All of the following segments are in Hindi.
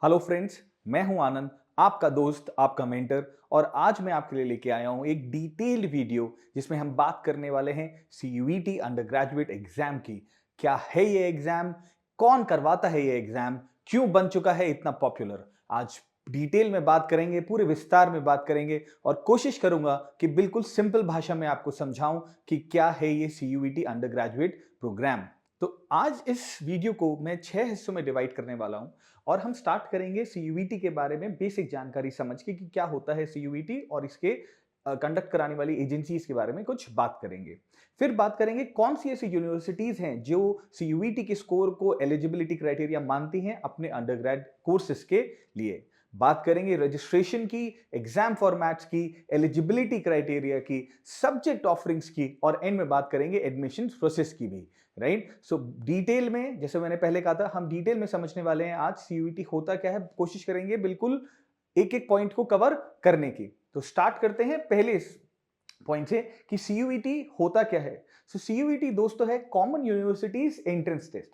हेलो फ्रेंड्स, मैं हूं आनंद, आपका दोस्त, आपका मेंटर। और आज मैं आपके लिए लेके आया हूं एक डिटेल्ड वीडियो जिसमें हम बात करने वाले हैं सीयूईटी अंडर ग्रेजुएट एग्जाम की। क्या है ये एग्जाम, कौन करवाता है ये एग्जाम, क्यों बन चुका है इतना पॉपुलर। आज डिटेल में बात करेंगे, पूरे विस्तार में बात करेंगे और कोशिश करूंगा कि बिल्कुल सिंपल भाषा में आपको समझाऊं कि क्या है ये सीयूईटी अंडर ग्रेजुएट प्रोग्राम। तो आज इस वीडियो को मैं 6 हिस्सों में डिवाइड करने वाला हूं और हम स्टार्ट करेंगे सीयूईटी के बारे में बेसिक जानकारी समझ के कि क्या होता है सीयूईटी और इसके कंडक्ट कराने वाली एजेंसीज के बारे में कुछ बात करेंगे। फिर बात करेंगे कौन सी ऐसी यूनिवर्सिटीज हैं जो सीयूईटी के स्कोर को एलिजिबिलिटी क्राइटेरिया मानती हैं अपने अंडरग्रेड कोर्सेज के लिए। बात करेंगे रजिस्ट्रेशन की, एग्जाम फॉर्मेट्स की, एलिजिबिलिटी क्राइटेरिया की, सब्जेक्ट ऑफरिंग्स की और एंड में बात करेंगे एडमिशन प्रोसेस की भी। राइट, सो डिटेल में, जैसे मैंने पहले कहा था, हम डिटेल में समझने वाले हैं आज सीयूईटी होता क्या है। कोशिश करेंगे बिल्कुल एक एक पॉइंट को कवर करने की। तो स्टार्ट करते हैं पहले पॉइंट से कि सीयूईटी होता क्या है। सो सीयूईटी दोस्तों है कॉमन यूनिवर्सिटीज एंट्रेंस टेस्ट।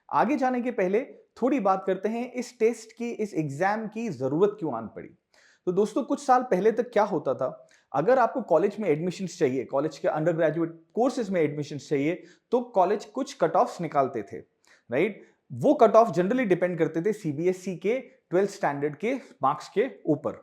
आगे जाने के पहले थोड़ी बात करते हैं इस टेस्ट की, इस एग्जाम की जरूरत क्यों आन पड़ी। तो दोस्तों कुछ साल पहले तक क्या होता था, अगर आपको कॉलेज में एडमिशन चाहिए, कॉलेज के अंडर ग्रेजुएट कोर्सेज में एडमिशन चाहिए, तो कॉलेज कुछ कट ऑफ निकालते थे। राइट, वो कट ऑफ जनरली डिपेंड करते थे सीबीएसई के 12th स्टैंडर्ड के मार्क्स के ऊपर।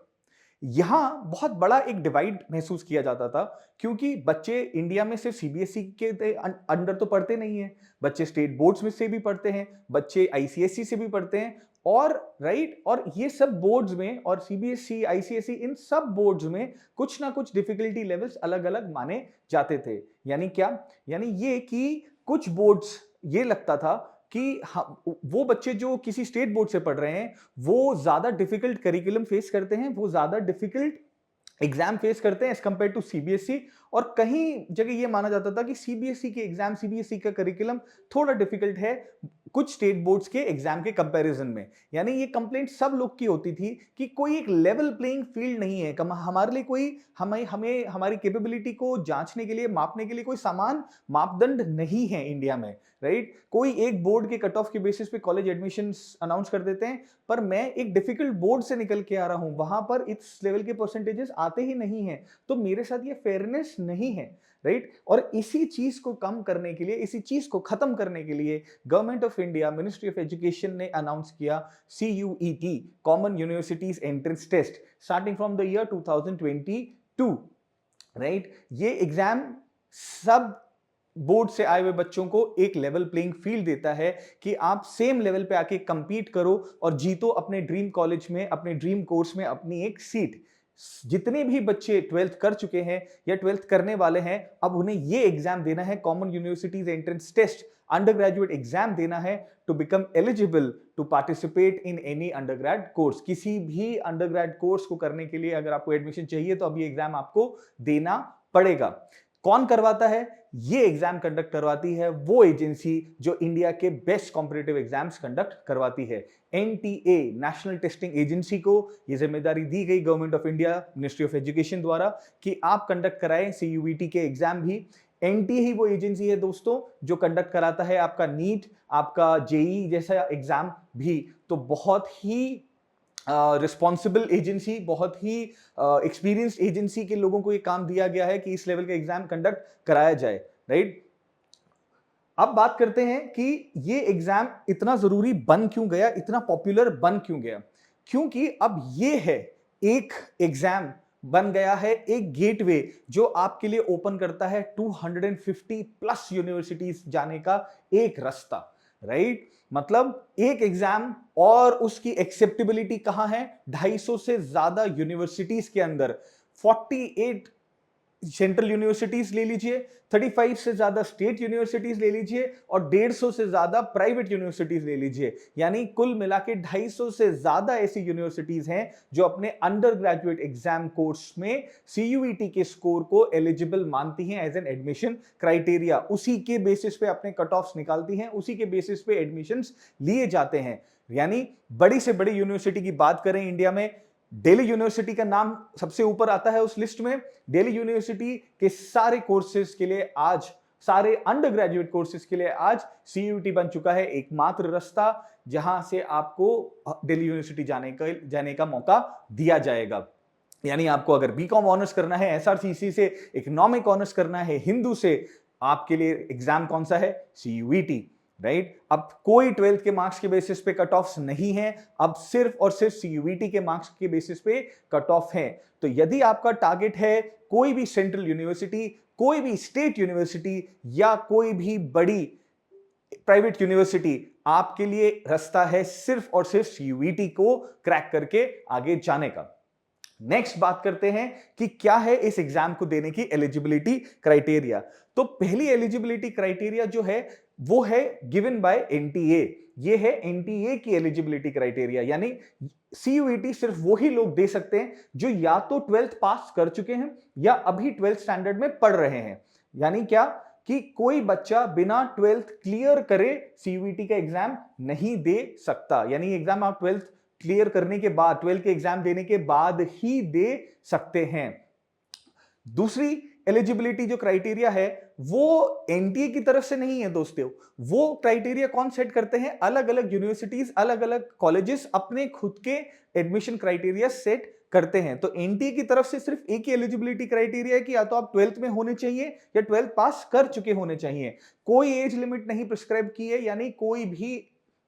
यहां बहुत बड़ा एक डिवाइड महसूस किया जाता था, क्योंकि बच्चे इंडिया में सिर्फ सीबीएसई के अंडर तो पढ़ते नहीं है, बच्चे स्टेट बोर्ड्स में से भी पढ़ते हैं, बच्चे आईसीएसई से भी पढ़ते हैं। और राइट, और ये सब बोर्ड्स में, और सीबीएसई, आईसीएसई, इन सब बोर्ड्स में कुछ ना कुछ डिफिकल्टी लेवल्स अलग अलग माने जाते थे। यानी क्या, यानी ये कि कुछ बोर्ड्स ये लगता था कि वो बच्चे जो किसी स्टेट बोर्ड से पढ़ रहे हैं वो ज्यादा डिफिकल्ट करिकुलम फेस करते हैं, वो ज्यादा डिफिकल्ट एग्जाम फेस करते हैं एज कंपेयर टू सीबीएसई। और कहीं जगह ये माना जाता था कि सीबीएसई के एग्जाम, सीबीएसई का करिकुलम थोड़ा डिफिकल्ट है कुछ स्टेट बोर्ड्स के एग्जाम के कंपैरिजन में। यानी ये कंप्लेंट सब लोग की होती थी कि कोई एक लेवल प्लेइंग फील्ड नहीं है, हमारे लिए कोई, हमें हमें हमारी कैपेबिलिटी को जांचने के लिए, मापने के लिए कोई समान मापदंड नहीं है इंडिया में। राइट, कोई एक बोर्ड के कट ऑफ के बेसिस पे कॉलेज एडमिशंस अनाउंस कर देते हैं, पर मैं एक डिफिकल्ट बोर्ड से निकल के आ रहा हूं, वहां पर इस लेवल के परसेंटेजेस आते ही नहीं हैं, तो मेरे साथ ये फेयरनेस नहीं है। राइट, और इसी चीज को कम करने के लिए, इसी चीज को खत्म करने के लिए government of India, ministry of education ने अनाउंस किया CUET, common universities entrance test, starting from the year 2022। Right, ये एग्जाम सब बोर्ड से आए हुए बच्चों को एक लेवल प्लेइंग फील्ड देता है कि आप सेम लेवल पे आके कंपीट करो और जीतो अपने ड्रीम कॉलेज में, अपने ड्रीम कोर्स में अपनी एक सीट। जितने भी बच्चे 12th कर चुके हैं या 12th करने वाले हैं, अब उन्हें ये एग्जाम देना है, common universities entrance test, undergraduate exam देना है to become eligible to participate in any undergrad course. किसी भी अंडरग्रेड कोर्स को करने के लिए अगर आपको एडमिशन चाहिए तो अब ये एग्जाम आपको देना पड़ेगा। कौन करवाता है ये एग्जाम? कंडक्ट करवाती है वो एजेंसी जो इंडिया के बेस्ट कॉम्पिटिटिव एग्जाम्स कंडक्ट करवाती है, एनटीए, नेशनल टेस्टिंग एजेंसी को ये जिम्मेदारी दी गई government of India, ministry of education द्वारा, कि आप कंडक्ट कराएं सीयूईटी के एग्जाम भी। एनटीए ही वो एजेंसी है दोस्तों जो कंडक्ट कराता है आपका नीट, आपका जेई जैसा एग्जाम भी। तो बहुत ही रिस्पॉन्सिबल एजेंसी, बहुत ही एक्सपीरियंस्ड एजेंसी के लोगों को ये काम दिया गया है कि इस लेवल का एग्जाम कंडक्ट कराया जाए। राइट, अब बात करते हैं कि ये एग्जाम इतना जरूरी बन क्यों गया, इतना पॉपुलर बन क्यों गया। क्योंकि अब ये है एक एग्जाम बन गया है, एक गेटवे जो आपके लिए ओपन करता है 250 प्लस यूनिवर्सिटीज जाने का एक रास्ता। राइट, मतलब एक एग्जाम और उसकी एक्सेप्टेबिलिटी कहां है? 250 से ज्यादा यूनिवर्सिटीज के अंदर, 48 सेंट्रल यूनिवर्सिटीज ले लीजिए, 35 से ज्यादा स्टेट यूनिवर्सिटीज ले लीजिए और 150 से ज्यादा प्राइवेट यूनिवर्सिटीज ले लीजिए। यानी कुल मिला के 250 से ज्यादा ऐसी यूनिवर्सिटीज हैं जो अपने अंडर ग्रेजुएट एग्जाम कोर्स में सीयूईटी के स्कोर को एलिजिबल मानती हैं एज एन एडमिशन क्राइटेरिया। उसी के बेसिस पे अपने कट ऑफ्स निकालती हैं, उसी के बेसिस पे एडमिशंस लिए जाते हैं। यानी बड़ी से बड़ी यूनिवर्सिटी की बात करें इंडिया में, दिल्ली यूनिवर्सिटी का नाम सबसे ऊपर आता है उस लिस्ट में। दिल्ली यूनिवर्सिटी के सारे कोर्सेज के लिए आज सारे अंडर ग्रेजुएट कोर्सेज के लिए आज CUET बन चुका है एकमात्र रास्ता जहां से आपको दिल्ली यूनिवर्सिटी जाने का मौका दिया जाएगा। यानी आपको अगर बीकॉम ऑनर्स करना है, SRCC से इकोनॉमिक ऑनर्स करना है, हिंदू से, आपके लिए एग्जाम कौन सा है? CUET, right. अब कोई 12th के मार्क्स के बेसिस पे कट ऑफ्स नहीं है, अब सिर्फ और सिर्फ CUET के मार्क्स के बेसिस पे कट ऑफ है। तो यदि आपका टारगेट है कोई भी सेंट्रल यूनिवर्सिटी, कोई भी स्टेट यूनिवर्सिटी या कोई भी बड़ी प्राइवेट यूनिवर्सिटी, आपके लिए रास्ता है सिर्फ और सिर्फ CUET को क्रैक करके आगे जाने का। नेक्स्ट बात करते हैं कि क्या है इस एग्जाम को देने की एलिजिबिलिटी क्राइटेरिया। तो पहली एलिजिबिलिटी क्राइटेरिया जो है वो है गिवन बाय NTA। ये है NTA की एलिजिबिलिटी क्राइटेरिया, यानी CUET सिर्फ वही लोग दे सकते हैं जो या तो 12th पास कर चुके हैं या अभी 12th स्टैंडर्ड में पढ़ रहे हैं। यानी क्या कि कोई बच्चा बिना 12th क्लियर करे CUET का एग्जाम नहीं दे सकता। यानी एग्जाम आप 12th क्लियर करने के बाद, 12th के एग्जाम देने के बाद ही दे सकते हैं। दूसरी एलिजिबिलिटी जो क्राइटेरिया है वो NTA की तरफ से नहीं है दोस्तों। वो क्राइटेरिया कौन सेट करते हैं? अलग अलग यूनिवर्सिटीज, अलग अलग कॉलेजेस अपने खुद के एडमिशन क्राइटेरिया सेट करते हैं। तो NTA की तरफ से सिर्फ एक ही एलिजिबिलिटी क्राइटेरिया है कि या तो आप 12th में होने चाहिए या 12th पास कर चुके होने चाहिए। कोई एज लिमिट नहीं प्रिस्क्राइब की है, यानी कोई भी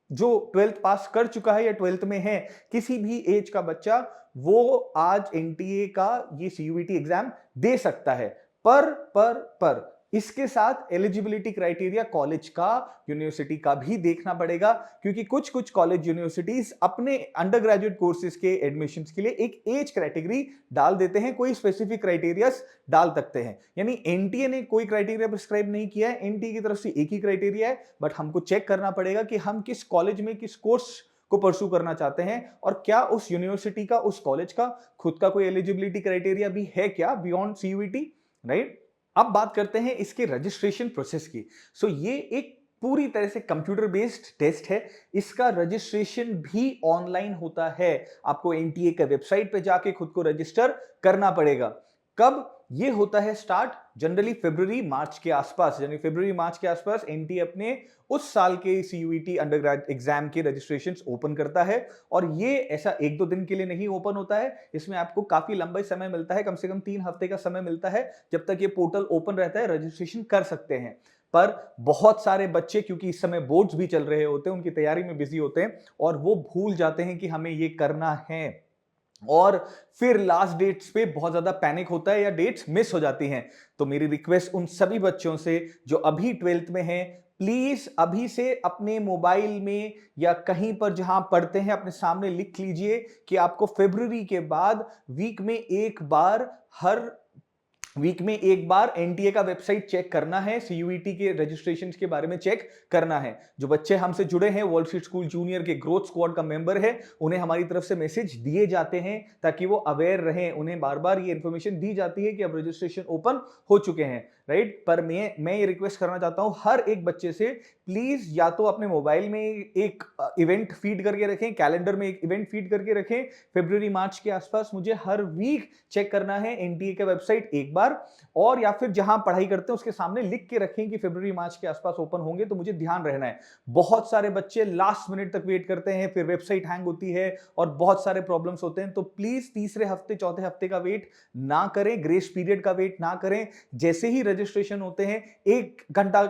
जो 12th पास कर चुका है या 12th में है, किसी भी एज का बच्चा वो आज NTA का ये CUET एग्जाम दे सकता है। पर इसके साथ एलिजिबिलिटी क्राइटेरिया कॉलेज का, यूनिवर्सिटी का भी देखना पड़ेगा, क्योंकि कुछ कॉलेज यूनिवर्सिटीज अपने अंडर ग्रेजुएट कोर्सेज के एडमिशंस के लिए एक एज कैटेगरी डाल देते हैं, कोई स्पेसिफिक क्राइटेरियास डाल सकते हैं। यानी NTA ने कोई क्राइटेरिया प्रिस्क्राइब नहीं किया है, NTA की तरफ से एक ही क्राइटेरिया है, बट हमको चेक करना पड़ेगा कि हम किस कॉलेज में किस कोर्स को परसू करना चाहते हैं और क्या उस यूनिवर्सिटी का, उस कॉलेज का खुद का कोई एलिजिबिलिटी क्राइटेरिया भी है क्या बियॉन्ड CUET, राइट। अब बात करते हैं इसके रजिस्ट्रेशन प्रोसेस की। सो ये एक पूरी तरह से कंप्यूटर बेस्ड टेस्ट है। इसका रजिस्ट्रेशन भी ऑनलाइन होता है। आपको NTA के वेबसाइट पे जाके खुद को रजिस्टर करना पड़ेगा। कब ये होता है स्टार्ट? जनरली फरवरी मार्च के आसपास, यानी फरवरी मार्च के आसपास NTA अपने उस साल के CUET अंडरग्रेड एग्जाम के रजिस्ट्रेशंस ओपन करता है। और ये ऐसा 1-2 दिन के लिए नहीं ओपन होता है, इसमें आपको काफी लंबा समय मिलता है, कम से कम 3 हफ्ते का समय मिलता है। जब तक ये पोर्टल ओपन रहता है रजिस्ट्रेशन कर सकते हैं। पर बहुत सारे बच्चे, क्योंकि इस समय बोर्ड्स भी चल रहे होते हैं, उनकी तैयारी में बिजी होते हैं और वो भूल जाते हैं कि हमें ये करना है, और फिर लास्ट डेट्स पे बहुत ज्यादा पैनिक होता है या डेट्स मिस हो जाती हैं। तो मेरी रिक्वेस्ट उन सभी बच्चों से जो अभी 12th में हैं, प्लीज अभी से अपने मोबाइल में या कहीं पर जहां पढ़ते हैं अपने सामने लिख लीजिए कि आपको फरवरी के बाद हर वीक में एक बार NTA का वेबसाइट चेक करना है, CUET के रजिस्ट्रेशन के बारे में चेक करना है। जो बच्चे हमसे जुड़े हैं, वॉल स्ट्रीट स्कूल जूनियर के ग्रोथ स्क्वाड का मेंबर है, उन्हें हमारी तरफ से मैसेज दिए जाते हैं ताकि वो अवेयर रहें। उन्हें बार बार ये इंफॉर्मेशन दी जाती है कि अब रजिस्ट्रेशन ओपन हो चुके हैं, राइट। पर मैं ये रिक्वेस्ट करना चाहता हूं हर एक बच्चे से, प्लीज या तो अपने मोबाइल में एक इवेंट फीड करके रखें, कैलेंडर में एक इवेंट फीड करके रखें। फरवरी मार्च के आसपास मुझे हर वीक चेक करना है NTA का वेबसाइट एक बार, और या फिर जहां पढ़ाई करते हैं उसके सामने लिख के रखें कि फरवरी मार्च के आसपास ओपन होंगे, तो मुझे ध्यान रहना है। बहुत सारे बच्चे लास्ट मिनट तक वेट करते हैं, फिर वेबसाइट हैंग होती है और बहुत सारे प्रॉब्लम्स होते हैं। तो प्लीज तीसरे हफ्ते, चौथे हफ्ते का वेट ना करें, ग्रेस पीरियड का वेट ना करें। जैसे ही रजिस्ट्रेशन होते हैं 1 घंटा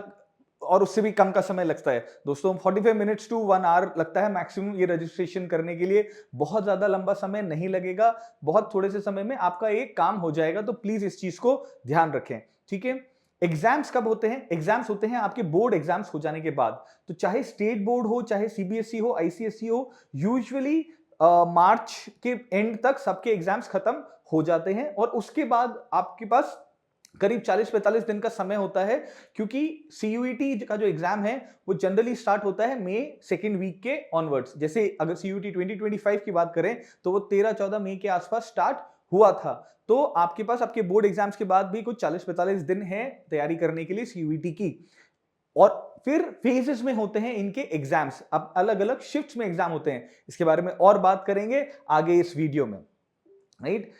और उससे भी कम का समय लगता है दोस्तों, 45 मिनट्स टू 1 आवर लगता है मैक्सिमम ये रजिस्ट्रेशन करने के लिए। बहुत ज्यादा लंबा समय नहीं लगेगा, बहुत थोड़े से समय में आपका एक काम हो जाएगा। तो प्लीज इस चीज को ध्यान रखें, ठीक है। एग्जाम्स कब होते हैं? एग्जाम्स होते हैं आपके बोर्ड एग्जाम्स हो जाने के बाद। तो चाहे स्टेट बोर्ड हो, चाहे CBSE हो, ICSE हो, यूजुअली मार्च के एंड तक सबके एग्जाम्स खत्म हो जाते हैं और उसके बाद आपके पास करीब 40-45 दिन का समय होता है, क्योंकि CUET का जो एग्जाम है वो जनरली स्टार्ट होता है मई 2nd वीक के ऑनवर्ड्स। जैसे अगर CUET 2025 की बात करें तो वो 13-14 मई के आसपास स्टार्ट हुआ था। तो आपके पास आपके बोर्ड एग्जाम्स के बाद भी कुछ 40-45 दिन है तैयारी करने के लिए CUET की। और फिर फेजेस में होते हैं इनके एग्जाम्स, अब अलग अलग शिफ्ट्स में एग्जाम होते हैं। इसके बारे में और बात करेंगे आगे इस वीडियो में, राइट।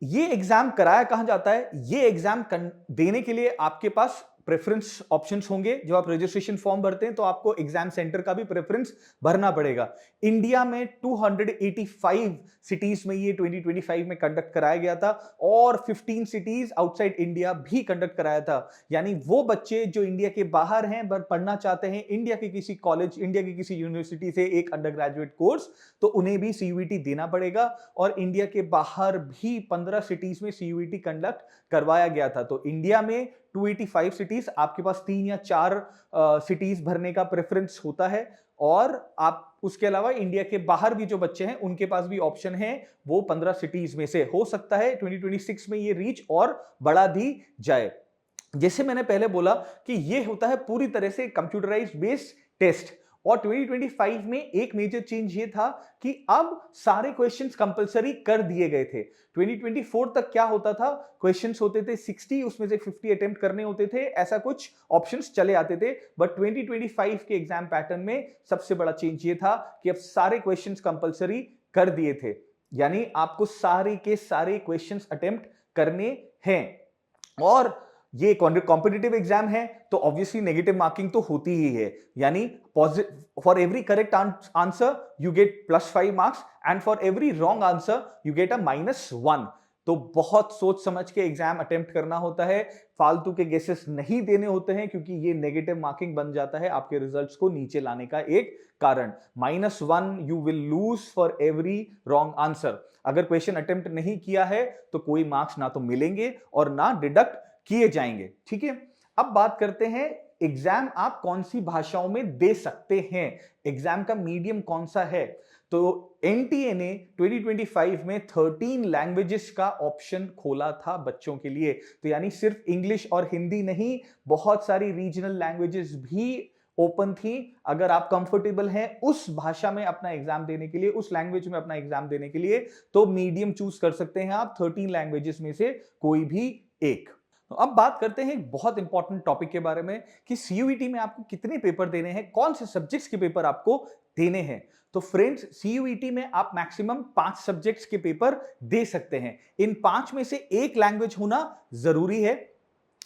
ये एग्जाम कराया कहां जाता है? ये एग्जाम देने के लिए आपके पास प्रेफरेंस ऑप्शंस होंगे। जब आप रजिस्ट्रेशन फॉर्म भरते हैं तो आपको एग्जाम सेंटर का भी प्रेफरेंस भरना पड़ेगा। इंडिया में 285 सिटीज में ये 2025 में कंडक्ट कराया गया था और 15 सिटीज आउटसाइड इंडिया भी कंडक्ट कराया था। यानी वो बच्चे जो इंडिया के बाहर हैं पर पढ़ना चाहते हैं इंडिया के किसी कॉलेज, इंडिया की किसी यूनिवर्सिटी से एक अंडर ग्रेजुएट कोर्स, तो उन्हें भी सीयूईटी देना पड़ेगा। और इंडिया के बाहर भी 15 सिटीज में सीयूईटी कंडक्ट करवाया गया था। तो इंडिया में 285 सिटीज, आपके पास 3 या 4 सिटीज भरने का प्रेफरेंस होता है। और आप उसके अलावा इंडिया के बाहर भी जो बच्चे हैं उनके पास भी ऑप्शन है, वो 15 सिटीज में से हो सकता है 2026 में ये रीच और बढ़ा दी जाए। जैसे मैंने पहले बोला कि ये होता है पूरी तरह से कंप्यूटराइज्ड बेस्ड टेस्ट। और 2025 में एक मेजर चेंज ये था कि अब सारे क्वेश्चंस कंपलसरी कर दिए गए थे। 2024 तक क्या होता था, क्वेश्चंस होते थे 60, उसमें से 50 अटेम्प्ट करने होते थे, ऐसा कुछ ऑप्शंस चले आते थे। बट 2025 के एग्जाम पैटर्न में सबसे बड़ा चेंज ये था कि अब सारे क्वेश्चंस कंपलसरी कर दिए थे। यानी आपको सारे के सारे क्वेश्चंस अटेम्प्ट करने हैं। और ये कॉम्पिटिटिव एग्जाम है तो ऑब्वियसली नेगेटिव मार्किंग तो होती ही है। यानी for every correct answer you get +5 marks and for every wrong answer you get a -1। तो बहुत सोच समझ के एग्जाम अटेम्प्ट करना होता है, फालतू के गेसेस नहीं देने होते हैं, क्योंकि ये नेगेटिव मार्किंग बन जाता है आपके रिजल्ट्स को नीचे लाने का एक कारण। -1 you will lose for every wrong answer. अगर क्वेश्चन अटेम्प्ट नहीं किया है तो कोई मार्क्स ना तो मिलेंगे और ना डिडक्ट किए जाएंगे। ठीक है, अब बात करते हैं एग्जाम आप कौन सी भाषाओं में दे सकते हैं, एग्जाम का मीडियम कौन सा है। तो एनटीए ने 2025 में 13 लैंग्वेजेस का ऑप्शन खोला था बच्चों के लिए। तो यानी सिर्फ इंग्लिश और हिंदी नहीं, बहुत सारी रीजनल लैंग्वेजेस भी ओपन थी। अगर आप कंफर्टेबल हैं उस भाषा में अपना एग्जाम देने के लिए, उस लैंग्वेज में अपना एग्जाम देने के लिए, तो मीडियम चूज कर सकते हैं आप 13 लैंग्वेजेस में से कोई भी एक। तो अब बात करते हैं एक बहुत इंपॉर्टेंट टॉपिक के बारे में कि सीयूईटी में आपको कितने पेपर देने हैं, कौन से सब्जेक्ट्स के पेपर आपको देने हैं। तो फ्रेंड्स, सीयूईटी में आप मैक्सिमम 5 सब्जेक्ट्स के पेपर दे सकते हैं। इन 5 में से एक लैंग्वेज होना जरूरी है,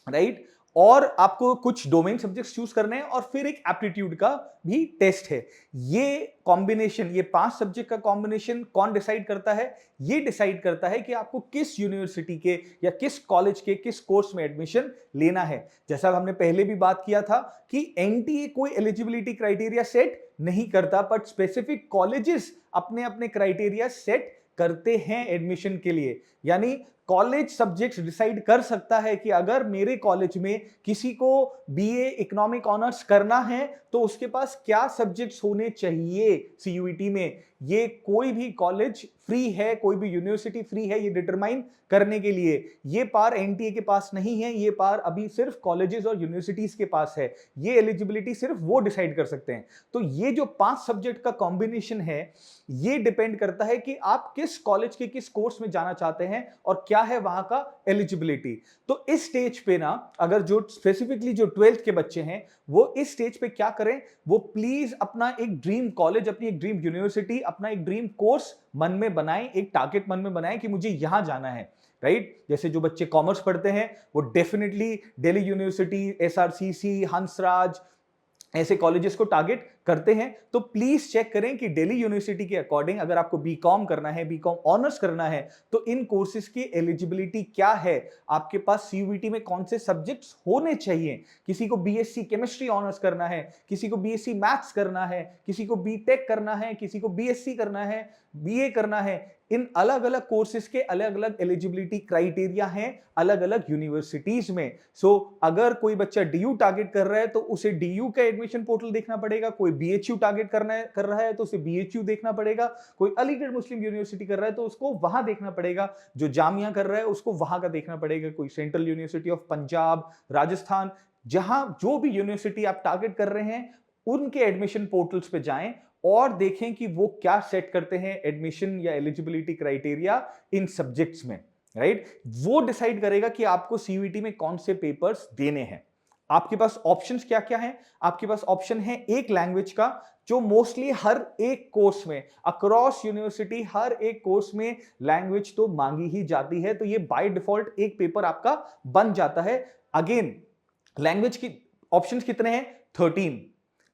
राइट। और आपको कुछ डोमेन सब्जेक्ट्स चूज करने हैं और फिर एक एप्टीट्यूड का भी टेस्ट है। ये कॉम्बिनेशन, ये 5 सब्जेक्ट का कॉम्बिनेशन कौन डिसाइड करता है? ये डिसाइड करता है कि आपको किस यूनिवर्सिटी के या किस कॉलेज के किस कोर्स में एडमिशन लेना है। जैसा हमने पहले भी बात किया था कि एनटीए कोई एलिजिबिलिटी क्राइटेरिया सेट नहीं करता, बट स्पेसिफिक कॉलेजेस अपने अपने क्राइटेरिया सेट करते हैं एडमिशन के लिए। यानी कॉलेज सब्जेक्ट्स डिसाइड कर सकता है कि अगर मेरे कॉलेज में किसी को बीए इकोनॉमिक ऑनर्स करना है तो उसके पास क्या सब्जेक्ट्स होने चाहिए सीयूईटी में। ये कोई भी कॉलेज फ्री है, कोई भी यूनिवर्सिटी फ्री है ये डिटरमाइन करने के लिए। ये पार एनटीए के पास नहीं है, ये पार अभी सिर्फ कॉलेजेस और यूनिवर्सिटीज के पास है। ये एलिजिबिलिटी सिर्फ वो डिसाइड कर सकते हैं। तो ये जो 5 सब्जेक्ट का कॉम्बिनेशन है, ये डिपेंड करता है कि आप किस कॉलेज के किस कोर्स में जाना चाहते हैं और क्या है वहां का एलिजिबिलिटी। तो इस स्टेज पे ना, अगर जो स्पेसिफिकली जो 12th के बच्चे हैं वो इस स्टेज पे क्या करें, वो प्लीज अपना एक ड्रीम कॉलेज, अपनी एक ड्रीम यूनिवर्सिटी, अपना एक ड्रीम कोर्स मन में बनाएं, एक टारगेट मन में बनाएं कि मुझे यहां जाना है, राइट। जैसे जो बच्चे कॉमर्स पढ़ते हैं वो definitely Delhi university, SRCC, Hansraj ऐसे कॉलेजेस को टारगेट करते हैं। तो प्लीज चेक करें कि दिल्ली यूनिवर्सिटी के अकॉर्डिंग अगर आपको बीकॉम करना है, बीकॉम ऑनर्स करना है, तो इन कोर्सेज की एलिजिबिलिटी क्या है, आपके पास सीयूईटी में कौन से सब्जेक्ट्स होने चाहिए। किसी को बीएससी केमिस्ट्री ऑनर्स करना है, किसी को बीएससी मैथ्स करना है, किसी को बीटेक करना है, किसी को बीएससी करना है, बीए करना है। इन अलग अलग कोर्सेज के अलग अलग एलिजिबिलिटी क्राइटेरिया हैं अलग अलग यूनिवर्सिटीज में। सो अगर कोई बच्चा डीयू टारगेट कर रहा है तो उसे डीयू का एडमिशन पोर्टल देखना पड़ेगा, कोई बीएचयू टारगेट कर रहा है तो उसे बीएचयू देखना पड़ेगा, कोई अलीगढ़ मुस्लिम यूनिवर्सिटी कर रहा है तो उसको वहां देखना पड़ेगा, जो जामिया कर रहा है उसको वहां का देखना पड़ेगा, कोई central university of Punjab, Rajasthan, जहां जो भी यूनिवर्सिटी आप टारगेट कर रहे हैं उनके एडमिशन पोर्टल्स पे जाएं और देखें कि वो क्या सेट करते हैं एडमिशन या एलिजिबिलिटी क्राइटेरिया इन सब्जेक्ट्स में, राइट। वो डिसाइड करेगा कि आपको सीयूईटी में कौन से पेपर्स देने हैं। आपके पास ऑप्शंस क्या क्या हैं? आपके पास ऑप्शन है एक लैंग्वेज का, जो मोस्टली हर एक कोर्स में अक्रॉस यूनिवर्सिटी हर एक कोर्स में लैंग्वेज तो मांगी ही जाती है, तो ये बाय डिफॉल्ट एक पेपर आपका बन जाता है। अगेन लैंग्वेज की ऑप्शंस कितने हैं? 13।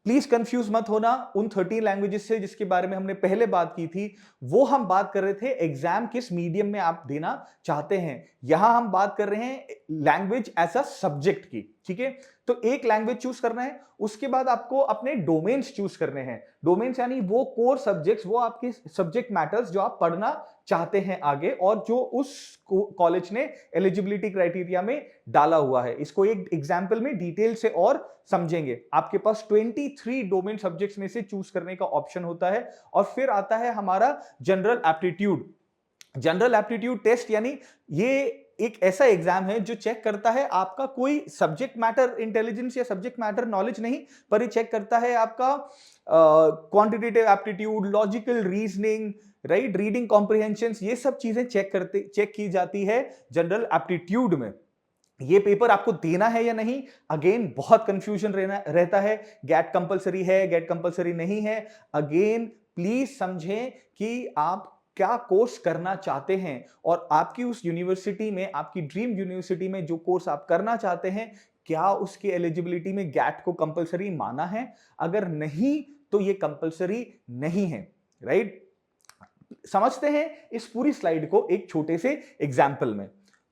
प्लीज कंफ्यूज मत होना उन 13 लैंग्वेजेस से जिसके बारे में हमने पहले बात की थी। वो हम बात कर रहे थे एग्जाम किस मीडियम में आप देना चाहते हैं। यहां हम बात कर रहे हैं लैंग्वेज एज अ सब्जेक्ट की, ठीक है। तो एक लैंग्वेज चूज करना है, उसके बाद आपको अपने डोमेन्स चूज करने हैं। डोमेन्स यानी वो कोर सब्जेक्ट्स, वो आपके सब्जेक्ट मैटर्स जो आप पढ़ना चाहते हैं आगे, और जो उस कॉलेज ने एलिजिबिलिटी क्राइटेरिया में डाला हुआ है। इसको एक एग्जाम्पल में डिटेल से और समझेंगे। आपके पास 23 डोमेन सब्जेक्ट्स में से चूज करने का ऑप्शन होता है, और फिर आता है हमारा general aptitude. General aptitude test यानी ये एक ऐसा एग्जाम है जो चेक करता है आपका कोई सब्जेक्ट मैटर इंटेलिजेंस या सब्जेक्ट मैटर नॉलेज नहीं, पर ये चेक करता है आपका quantitative aptitude, logical reasoning, right, reading comprehension, ये सब चीजें चेक की जाती है जनरल एप्टीट्यूड में। ये पेपर आपको देना है या नहीं, अगेन बहुत कंफ्यूजन रहता है। गैट कंपलसरी है, गैट कंपलसरी नहीं है। अगेन प्लीज समझें कि आप क्या कोर्स करना चाहते हैं, और आपकी उस यूनिवर्सिटी में, आपकी ड्रीम यूनिवर्सिटी में जो कोर्स आप करना चाहते हैं, क्या उसकी एलिजिबिलिटी में गैट को कंपलसरी माना है? अगर नहीं तो ये कंपलसरी नहीं है, राइट। समझते हैं इस पूरी स्लाइड को एक छोटे से एग्जाम्पल में।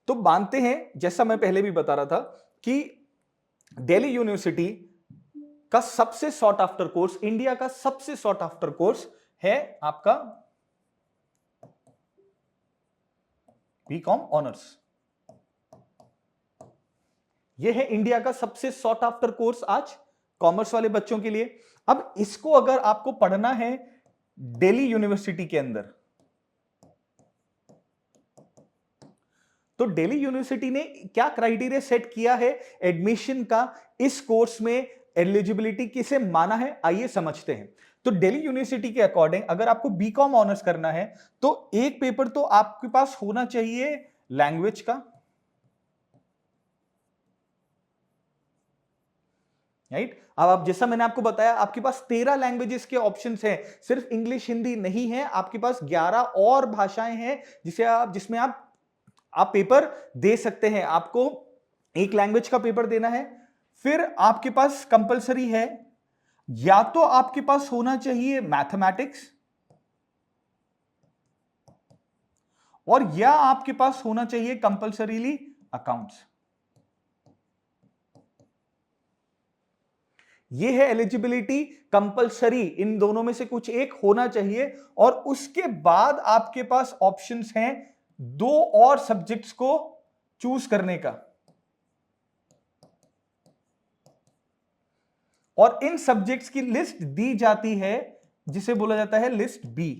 तो मानते हैं, जैसा मैं पहले भी बता रहा था, कि दिल्ली यूनिवर्सिटी का सबसे सॉट आफ्टर कोर्स, इंडिया का सबसे सॉट आफ्टर कोर्स है आपका बीकॉम ऑनर्स। यह है इंडिया का सबसे सॉट आफ्टर कोर्स आज कॉमर्स वाले बच्चों के लिए। अब इसको अगर आपको पढ़ना है दिल्ली यूनिवर्सिटी के अंदर, तो दिल्ली यूनिवर्सिटी ने क्या क्राइटेरिया सेट किया है एडमिशन का, इस कोर्स में एलिजिबिलिटी किसे माना है, आइए समझते हैं। तो दिल्ली यूनिवर्सिटी के अकॉर्डिंग अगर आपको बीकॉम ऑनर्स करना है तो एक पेपर तो आपके पास होना चाहिए लैंग्वेज का, राइट। अब आप, जैसा मैंने आपको बताया, आपके पास 13 लैंग्वेजेस के ऑप्शंस हैं, सिर्फ इंग्लिश हिंदी नहीं है, आपके पास 11 और भाषाएं हैं जिसमें आप पेपर दे सकते हैं। आपको एक लैंग्वेज का पेपर देना है, फिर आपके पास कंपलसरी है, या तो आपके पास होना चाहिए मैथमेटिक्स, और या आपके पास होना चाहिए कंपलसरीली अकाउंट्स। ये है एलिजिबिलिटी कंपलसरी, इन दोनों में से कुछ एक होना चाहिए। और उसके बाद आपके पास ऑप्शंस हैं 2 और सब्जेक्ट्स को चूज करने का, और इन सब्जेक्ट्स की लिस्ट दी जाती है जिसे बोला जाता है लिस्ट बी।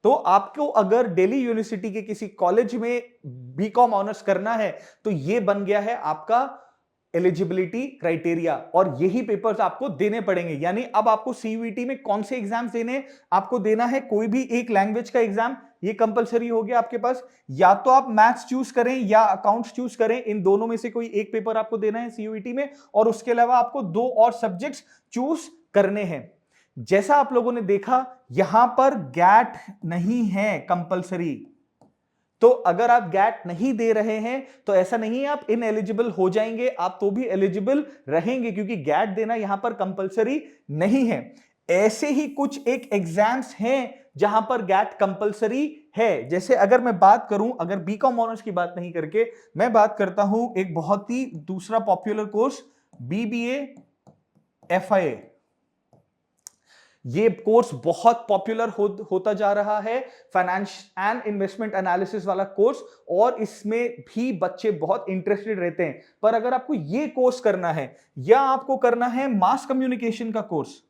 तो आपको अगर दिल्ली यूनिवर्सिटी के किसी कॉलेज में बीकॉम ऑनर्स करना है तो यह बन गया है आपका एलिजिबिलिटी क्राइटेरिया, और यही पेपर्स आपको देने पड़ेंगे। यानी अब आपको सीयूईटी में कौन से एग्जाम्स देने, आपको देना है कोई भी एक लैंग्वेज का एग्जाम, ये कंपलसरी हो गया आपके पास। या तो आप मैथ्स चूज करें या अकाउंट्स चूज करें, इन दोनों में से कोई एक पेपर आपको देना है सीयूईटी में, और उसके अलावा आपको 2 और सब्जेक्ट्स चूज करने हैं। जैसा आप लोगों ने देखा, यहां पर गैट नहीं है कंपलसरी। तो अगर आप गैट नहीं दे रहे हैं तो ऐसा नहीं है आप इनएलिजिबल हो जाएंगे, आप तो भी एलिजिबल रहेंगे, क्योंकि गैट देना यहां पर कंपलसरी नहीं है। ऐसे ही कुछ एक एग्जाम्स हैं जहां पर गैट कंपलसरी है। जैसे अगर मैं बात करूं, अगर बीकॉम ऑनर्स की बात नहीं करके मैं बात करता हूं एक बहुत ही दूसरा पॉपुलर कोर्स, बीबीए एफआईए। ये कोर्स बहुत पॉपुलर होता जा रहा है, फाइनेंस एंड इन्वेस्टमेंट एनालिसिस वाला कोर्स, और इसमें भी बच्चे बहुत इंटरेस्टेड रहते हैं। पर अगर आपको ये कोर्स करना है, या आपको करना है मास कम्युनिकेशन का कोर्स,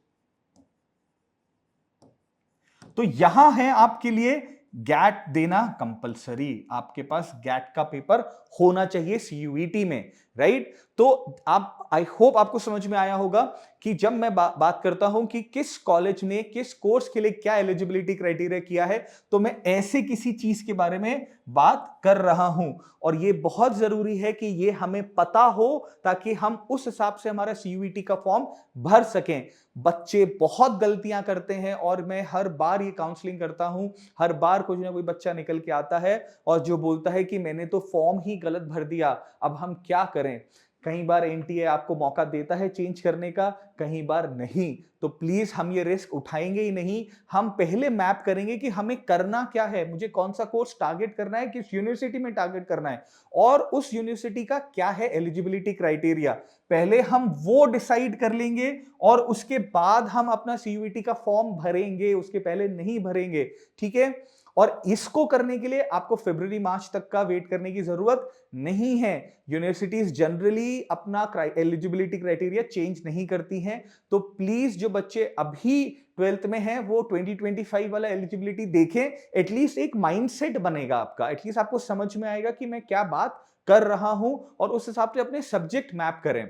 तो यहां है आपके लिए गैट देना कंपलसरी। आपके पास गैट का पेपर होना चाहिए सीयूईटी में, राइट। तो आप, आई होप आपको समझ में आया होगा कि जब मैं बात करता हूं कि किस कॉलेज ने किस कोर्स के लिए क्या एलिजिबिलिटी क्राइटेरिया किया है, तो मैं ऐसे किसी चीज के बारे में बात कर रहा हूं। और ये बहुत जरूरी है कि ये हमें पता हो, ताकि हम उस हिसाब से हमारा सीयूईटी का फॉर्म भर सकें। बच्चे बहुत गलतियां करते हैं, और मैं हर बार ये काउंसलिंग करता हूं, हर बार कुछ ना कोई बच्चा निकल के आता है और जो बोलता है कि मैंने तो फॉर्म ही गलत भर दिया, अब हम क्या करें। कई बार एनटीए आपको मौका देता है चेंज करने का, कई बार नहीं। तो प्लीज हम ये रिस्क उठाएंगे ही नहीं। हम पहले मैप करेंगे कि हमें करना क्या है, मुझे कौन सा कोर्स टारगेट करना है, किस यूनिवर्सिटी में टारगेट करना है और उस यूनिवर्सिटी का क्या है एलिजिबिलिटी क्राइटेरिया। पहले हम वो डिसाइड कर लेंगे और उसके बाद हम अपना सीयूईटी का फॉर्म भरेंगे, उसके पहले नहीं भरेंगे। ठीक है। और इसको करने के लिए आपको फरवरी मार्च तक का वेट करने की जरूरत नहीं है। यूनिवर्सिटीज जनरली अपना एलिजिबिलिटी क्राइटेरिया चेंज नहीं करती हैं। तो प्लीज जो बच्चे अभी 12th में हैं वो 2025 वाला एलिजिबिलिटी देखें। एटलीस्ट एक माइंडसेट बनेगा आपका, एटलीस्ट आपको समझ में आएगा कि मैं क्या बात कर रहा हूं और उस हिसाब से अपने सब्जेक्ट मैप करें।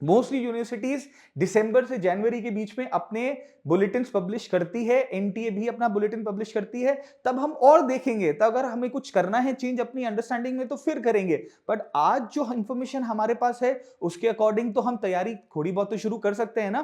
मोस्टली यूनिवर्सिटीज दिसंबर से जनवरी के बीच में अपने बुलेटिन पब्लिश करती है, एनटीए भी अपना बुलेटिन पब्लिश करती है। तब हम और देखेंगे, तब अगर हमें कुछ करना है चेंज अपनी अंडरस्टैंडिंग में तो फिर करेंगे। बट आज जो इंफॉर्मेशन हमारे पास है उसके अकॉर्डिंग तो हम तैयारी थोड़ी बहुत तो शुरू कर सकते हैं ना।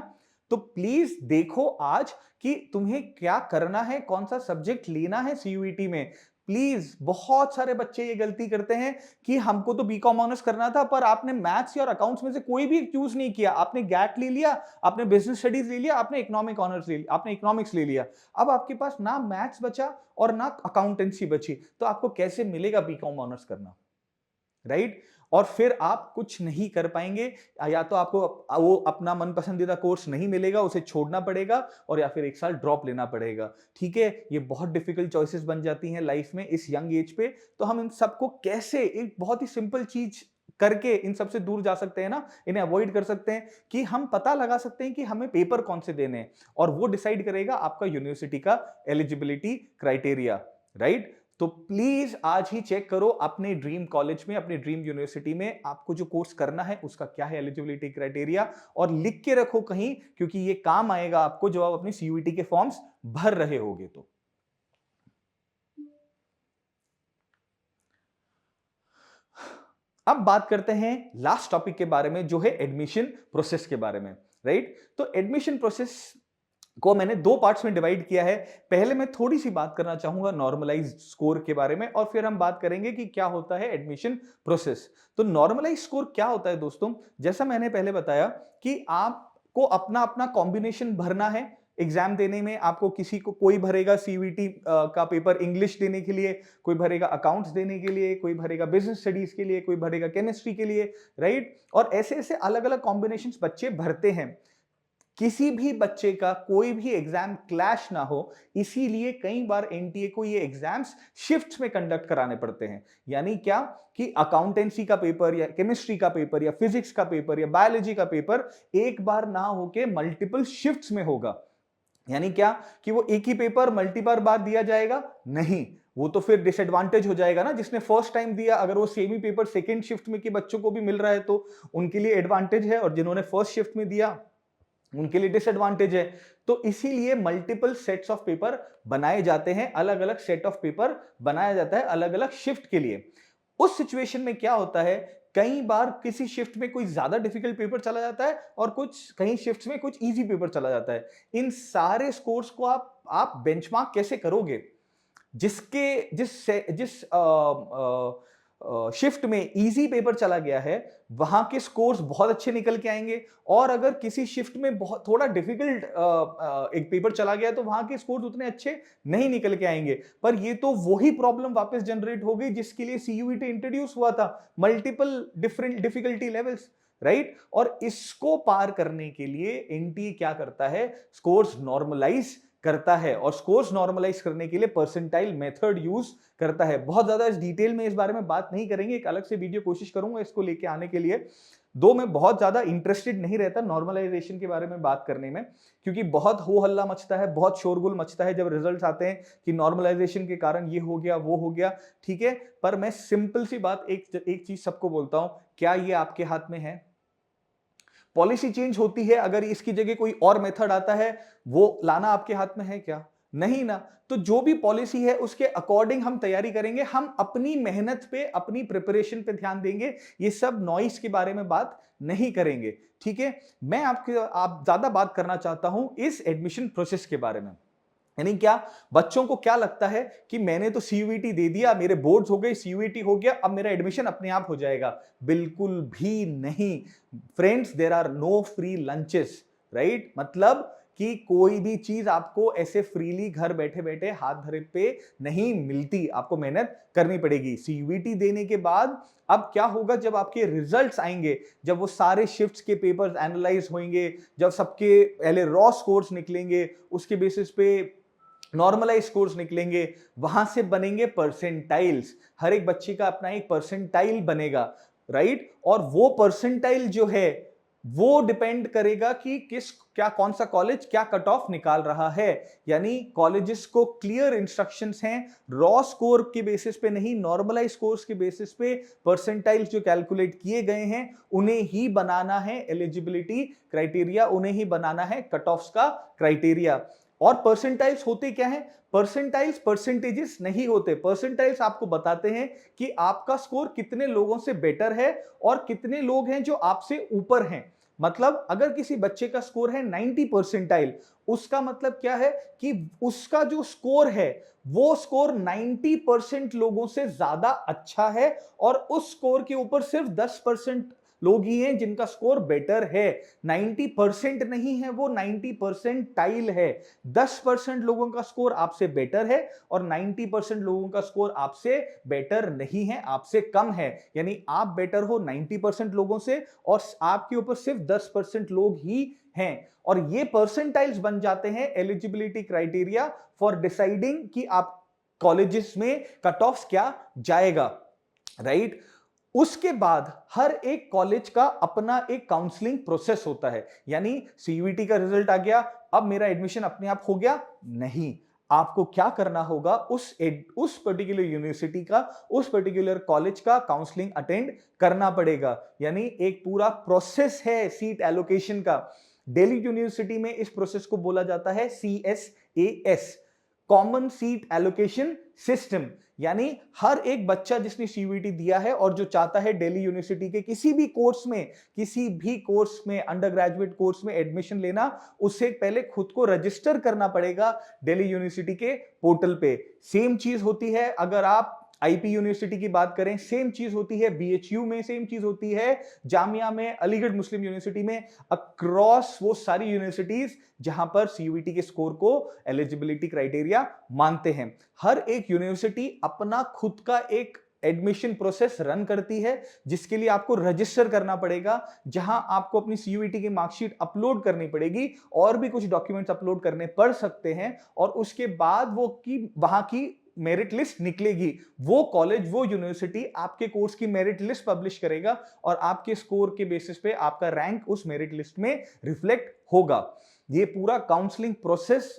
तो प्लीज देखो आज कि तुम्हें क्या करना है, कौन सा सब्जेक्ट लेना है सीयूईटी में। प्लीज, बहुत सारे बच्चे ये गलती करते हैं कि हमको तो बीकॉम ऑनर्स करना था पर आपने मैथ्स और अकाउंट्स में से कोई भी चूज नहीं किया। आपने गैट ले लिया, आपने बिजनेस स्टडीज ले लिया, आपने इकोनॉमिक ऑनर्स ले लिया, आपने इकोनॉमिक्स ले लिया। अब आपके पास ना मैथ्स बचा और ना अकाउंटेंसी बची, तो आपको कैसे मिलेगा बीकॉम ऑनर्स करना, राइट? और फिर आप कुछ नहीं कर पाएंगे। या तो आपको वो अपना मन पसंदीदा कोर्स नहीं मिलेगा, उसे छोड़ना पड़ेगा, और या फिर एक साल ड्रॉप लेना पड़ेगा। ठीक है, ये बहुत डिफिकल्ट चॉइसेस बन जाती हैं लाइफ में इस यंग एज पे। तो हम इन सबको कैसे एक बहुत ही सिंपल चीज करके इन सबसे दूर जा सकते हैं ना, इन्हें अवॉइड कर सकते हैं कि हम पता लगा सकते हैं कि हमें पेपर कौन से देने हैं, और वो डिसाइड करेगा आपका यूनिवर्सिटी का एलिजिबिलिटी क्राइटेरिया, राइट? तो प्लीज आज ही चेक करो अपने ड्रीम कॉलेज में, अपने ड्रीम यूनिवर्सिटी में आपको जो कोर्स करना है उसका क्या है एलिजिबिलिटी क्राइटेरिया, और लिख के रखो कहीं, क्योंकि ये काम आएगा आपको जब आप अपनी सीयूईटी के फॉर्म्स भर रहे होगे। तो अब बात करते हैं लास्ट टॉपिक के बारे में, जो है एडमिशन प्रोसेस के बारे में, राइट? तो एडमिशन प्रोसेस को मैंने दो पार्ट्स में डिवाइड किया है। पहले मैं थोड़ी सी बात करना चाहूंगा नॉर्मलाइज्ड स्कोर के बारे में, और फिर हम बात करेंगे कि क्या होता है एडमिशन प्रोसेस। तो नॉर्मलाइज्ड स्कोर क्या होता है दोस्तों? जैसा मैंने पहले बताया कि आपको अपना अपना कॉम्बिनेशन भरना है एग्जाम देने में। आपको किसी को, कोई भरेगा सीयूईटी का पेपर इंग्लिश देने के लिए, कोई भरेगा अकाउंट्स देने के लिए, कोई भरेगा बिजनेस स्टडीज के लिए, कोई भरेगा केमिस्ट्री के लिए, राइट? और ऐसे ऐसे अलग अलग कॉम्बिनेशंस बच्चे भरते हैं। किसी भी बच्चे का कोई भी एग्जाम क्लैश ना हो, इसीलिए कई बार एनटीए को ये एग्जाम्स शिफ्ट्स में कंडक्ट कराने पड़ते हैं। यानी क्या कि अकाउंटेंसी का पेपर या केमिस्ट्री का पेपर या फिजिक्स का पेपर या बायोलॉजी का पेपर एक बार ना होके मल्टीपल शिफ्ट्स में होगा। यानी क्या कि वो एक ही पेपर मल्टीपल बार दिया जाएगा? नहीं, वो तो फिर डिसएडवांटेज हो जाएगा ना। जिसने फर्स्ट टाइम दिया, अगर वो सेम ही पेपर सेकेंड शिफ्ट में के बच्चों को भी मिल रहा है तो उनके लिए एडवांटेज है, और जिन्होंने फर्स्ट शिफ्ट में दिया उनके लिए डिसएडवांटेज है। तो इसीलिए मल्टीपल सेट्स ऑफ पेपर बनाए जाते हैं, अलग अलग सेट ऑफ पेपर बनाया जाता है अलग अलग शिफ्ट के लिए। उस सिचुएशन में क्या होता है, कई बार किसी शिफ्ट में कोई ज्यादा डिफिकल्ट पेपर चला जाता है और कुछ कई शिफ्ट्स में कुछ इजी पेपर चला जाता है। इन सारे स्कोर्स को आप बेंचमार्क कैसे करोगे? जिसके जिस जिस शिफ्ट में इजी पेपर चला गया है वहां के स्कोर्स बहुत अच्छे निकल के आएंगे, और अगर किसी शिफ्ट में बहुत थोड़ा डिफिकल्ट एक पेपर चला गया तो वहां के स्कोर्स उतने अच्छे नहीं निकल के आएंगे। पर ये तो वही प्रॉब्लम वापस जनरेट हो गई जिसके लिए सीयूईटी इंट्रोड्यूस हुआ था, multiple different difficulty levels, right? और इसको पार करने के लिए एनटीए क्या करता है, स्कोर्स नॉर्मलाइज करता है, और स्कोर्स नॉर्मलाइज करने के लिए परसेंटाइल मेथड यूज करता है। बहुत ज्यादा इस डिटेल में इस बारे में बात नहीं करेंगे, एक अलग से वीडियो कोशिश करूंगा इसको लेके आने के लिए। दो मैं बहुत ज्यादा इंटरेस्टेड नहीं रहता नॉर्मलाइजेशन के बारे में बात करने में, क्योंकि बहुत हो हल्ला मचता है, बहुत शोरगुल मचता है जब रिजल्ट्स आते हैं कि नॉर्मलाइजेशन के कारण ये हो गया वो हो गया। ठीक है, पर मैं सिंपल सी बात एक चीज सबको बोलता हूं, क्या ये आपके हाथ में है? पॉलिसी चेंज होती है, अगर इसकी जगह कोई और मेथड आता है, वो लाना आपके हाथ में है क्या? नहीं ना। तो जो भी पॉलिसी है उसके अकॉर्डिंग हम तैयारी करेंगे, हम अपनी मेहनत पे, अपनी प्रिपरेशन पे ध्यान देंगे, ये सब नॉइस के बारे में बात नहीं करेंगे। ठीक है, मैं आप ज्यादा बात करना चाहता हूं इस एडमिशन प्रोसेस के बारे में। यानी क्या, बच्चों को क्या लगता है कि मैंने तो सीयूईटी दे दिया, मेरे बोर्ड्स हो गए, सीयूईटी हो गया, अब मेरा एडमिशन अपने आप हो जाएगा। बिल्कुल भी नहीं friends, there are no free lunches, right? मतलब कि कोई भी चीज आपको ऐसे फ्रीली घर बैठे बैठे हाथ धरे पे नहीं मिलती, आपको मेहनत करनी पड़ेगी। सीयूईटी देने के बाद अब क्या होगा, जब आपके रिजल्ट्स आएंगे, जब वो सारे शिफ्ट्स के पेपर्स एनालाइज होंगे, जब सबके पहले रॉ स्कोर्स निकलेंगे, उसके बेसिस पे नॉर्मलाइज स्कोर्स निकलेंगे, वहां से बनेंगे परसेंटाइल्स। हर एक बच्चे का अपना एक परसेंटाइल बनेगा, राइट? और वो परसेंटाइल जो है वो डिपेंड करेगा कि क्या कौन सा कॉलेज क्या कट ऑफ निकाल रहा है। यानी कॉलेजेस को क्लियर इंस्ट्रक्शंस हैं, रॉ स्कोर के बेसिस पे नहीं, नॉर्मलाइज स्कोर्स के बेसिस पे परसेंटाइल्स जो कैलकुलेट किए गए हैं उन्हें ही बनाना है एलिजिबिलिटी क्राइटेरिया, उन्हें ही बनाना है कट ऑफ्स का क्राइटेरिया। और परसेंटाइल्स होते क्या है? परसेंटाइल्स परसेंटेजेस नहीं होते। परसेंटाइल्स आपको बताते हैं कि आपका स्कोर कितने लोगों से बेटर है और कितने लोग हैं जो आपसे ऊपर हैं। मतलब अगर किसी बच्चे का स्कोर है 90 परसेंटाइल, उसका मतलब क्या है कि उसका जो स्कोर है वो स्कोर 90% लोगों से ज्यादा अच्छा है, और उस स्कोर के ऊपर सिर्फ 10% लोग ही हैं जिनका स्कोर बेटर है। 90% नहीं है, वो 90% टाइल है। 10% लोगों का स्कोर आपसे बेटर है और 90% लोगों का स्कोर आपसे बेटर नहीं है, आपसे कम है। यानी आप बेटर हो 90% लोगों से और आपके ऊपर सिर्फ 10% लोग ही हैं। और ये परसेंटाइल्स बन जाते हैं एलिजिबिलिटी क्राइटेरिया फॉर डिसाइडिंग कि आप कॉलेजेस में कट ऑफ क्या जाएगा, राइट? उसके बाद हर एक कॉलेज का अपना एक काउंसलिंग प्रोसेस होता है। यानी सीयूईटी का रिजल्ट आ गया, अब मेरा एडमिशन अपने आप हो गया? नहीं, आपको क्या करना होगा, उस पर्टिकुलर यूनिवर्सिटी का, उस पर्टिकुलर कॉलेज का काउंसलिंग अटेंड करना पड़ेगा। यानी एक पूरा प्रोसेस है सीट एलोकेशन का। दिल्ली यूनिवर्सिटी में इस प्रोसेस को बोला जाता है CSAS, common seat allocation system. यानी हर एक बच्चा जिसने सीयूईटी दिया है और जो चाहता है दिल्ली यूनिवर्सिटी के किसी भी कोर्स में अंडर ग्रेजुएट कोर्स में एडमिशन लेना, उससे पहले खुद को रजिस्टर करना पड़ेगा दिल्ली यूनिवर्सिटी के पोर्टल पे। सेम चीज होती है अगर आप आईपी यूनिवर्सिटी की बात करें, सेम चीज होती है बीएचयू में, सेम चीज होती है जामिया में, अलीगढ़ मुस्लिम यूनिवर्सिटी में, अक्रॉस वो सारी यूनिवर्सिटीज जहां पर सीयूईटी के स्कोर को एलिजिबिलिटी क्राइटेरिया मानते हैं। हर एक यूनिवर्सिटी अपना खुद का एक एडमिशन प्रोसेस रन करती है, जिसके लिए आपको रजिस्टर करना पड़ेगा, जहां आपको अपनी सीयूईटी की मार्कशीट अपलोड करनी पड़ेगी, और भी कुछ डॉक्यूमेंट्स अपलोड करने पड़ सकते हैं, और उसके बाद वहां की मेरिट लिस्ट निकलेगी। वो कॉलेज, वो यूनिवर्सिटी आपके कोर्स की मेरिट लिस्ट पब्लिश करेगा और आपके स्कोर के बेसिस पे आपका रैंक उस मेरिट लिस्ट में रिफ्लेक्ट होगा। ये पूरा काउंसलिंग प्रोसेस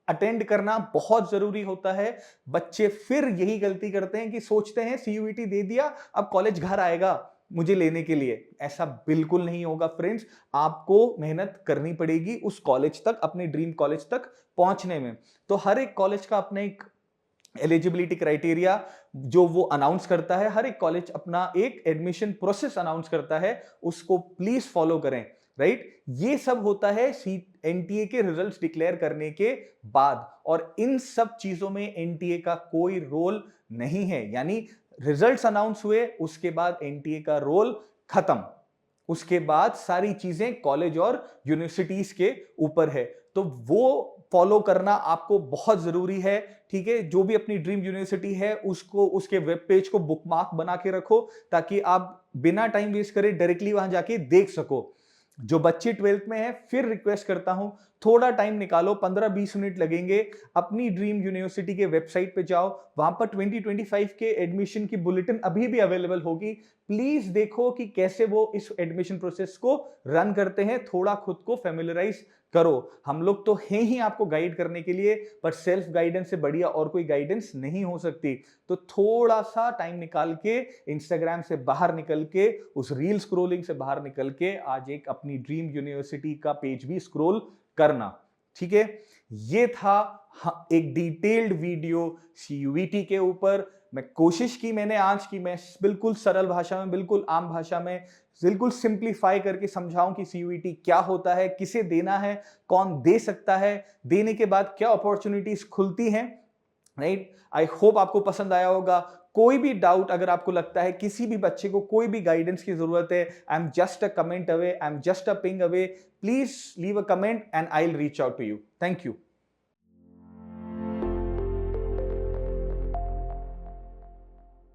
अटेंड करना बहुत जरूरी होता है। बच्चे फिर यही गलती करते हैं कि सोचते हैं सीयूईटी दे दिया, अब कॉलेज घर आएगा मुझे लेने के लिए। ऐसा बिल्कुल नहीं होगा फ्रेंड्स, आपको मेहनत करनी पड़ेगी उस कॉलेज तक, अपने ड्रीम कॉलेज तक पहुंचने में। तो हर एक कॉलेज का अपना एक एलिजिबिलिटी क्राइटेरिया जो वो अनाउंस करता है, हर एक कॉलेज अपना एक एडमिशन प्रोसेस अनाउंस करता है, उसको प्लीज फॉलो करें, राइट? ये सब होता है एनटीए के रिजल्ट्स डिक्लेयर करने के बाद, और इन सब चीजों में एनटीए का कोई रोल नहीं है। यानी रिजल्ट्स अनाउंस हुए, उसके बाद एनटीए का रोल खत्म, उसके बाद सारी चीजें कॉलेज और यूनिवर्सिटीज के ऊपर है। तो वो फॉलो करना आपको बहुत जरूरी है, ठीक है? जो भी अपनी ड्रीम यूनिवर्सिटी है उसको, उसके वेब पेज को बुकमार्क बना के रखो, ताकि आप बिना टाइम वेस्ट करे डायरेक्टली वहां जाके देख सको। जो बच्चे 12th में है, फिर रिक्वेस्ट करता हूं, थोड़ा टाइम निकालो, 15-20 मिनट लगेंगे, अपनी ड्रीम यूनिवर्सिटी के वेबसाइट पे जाओ, वहां पर 2025 के एडमिशन की बुलेटिन अभी भी अवेलेबल होगी। प्लीज देखो कि कैसे वो इस एडमिशन प्रोसेस को रन करते हैं, थोड़ा खुद को फेमिलराइज करो। हम लोग तो हैं ही आपको गाइड करने के लिए, पर सेल्फ गाइडेंस से बढ़िया और कोई गाइडेंस नहीं हो सकती। तो थोड़ा सा टाइम निकाल के, इंस्टाग्राम से बाहर निकल के, उस रील स्क्रोलिंग से बाहर निकल के आज एक अपनी ड्रीम यूनिवर्सिटी का पेज भी स्क्रोल करना, ठीक है? ये था एक डिटेल्ड वीडियो सीयूईटी के ऊपर। मैं कोशिश की मैंने आज की मैं बिल्कुल सरल भाषा में, बिल्कुल आम भाषा में बिल्कुल सिंप्लीफाई करके समझाऊं कि सीयूईटी क्या होता है, किसे देना है, कौन दे सकता है, देने के बाद क्या अपॉर्चुनिटीज खुलती हैं, राइट। आई होप आपको पसंद आया होगा। कोई भी डाउट अगर आपको लगता है किसी भी बच्चे को कोई भी गाइडेंस की जरूरत है, I am just a comment away, I am just a ping away, please leave a comment and I will reach out to you. Thank you.